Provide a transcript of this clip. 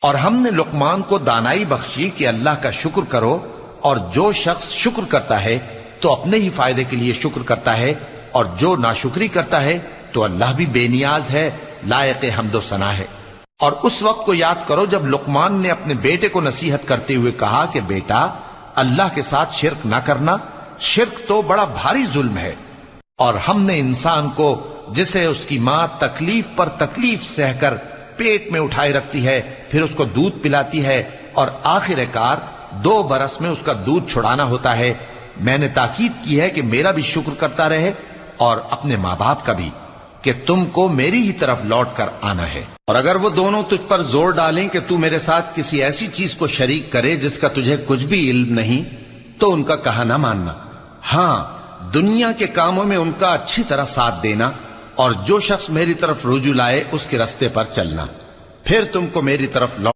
اور ہم نے لقمان کو دانائی بخشی کہ اللہ کا شکر کرو، اور جو شخص شکر کرتا ہے تو اپنے ہی فائدے کے لیے شکر کرتا ہے، اور جو ناشکری کرتا ہے تو اللہ بھی بے نیاز ہے، لائق حمد و ثنا ہے۔ اور اس وقت کو یاد کرو جب لقمان نے اپنے بیٹے کو نصیحت کرتے ہوئے کہا کہ بیٹا، اللہ کے ساتھ شرک نہ کرنا، شرک تو بڑا بھاری ظلم ہے۔ اور ہم نے انسان کو جسے اس کی ماں تکلیف پر تکلیف سہ کر پیٹ میں اٹھائے رکھتی ہے، پھر اس کو دودھ پلاتی ہے، اور آخر کار 2 برس میں اس کا دودھ چھڑانا ہوتا ہے، میں نے تاکید کی ہے کہ میرا بھی شکر کرتا رہے اور اپنے ماں باپ کا بھی، کہ تم کو میری ہی طرف لوٹ کر آنا ہے۔ اور اگر وہ دونوں تجھ پر زور ڈالیں کہ تو میرے ساتھ کسی ایسی چیز کو شریک کرے جس کا تجھے کچھ بھی علم نہیں، تو ان کا کہا نہ ماننا، ہاں دنیا کے کاموں میں ان کا اچھی طرح ساتھ دینا، اور جو شخص میری طرف رجوع لائے اس کے رستے پر چلنا، پھر تم کو میری طرف لوٹ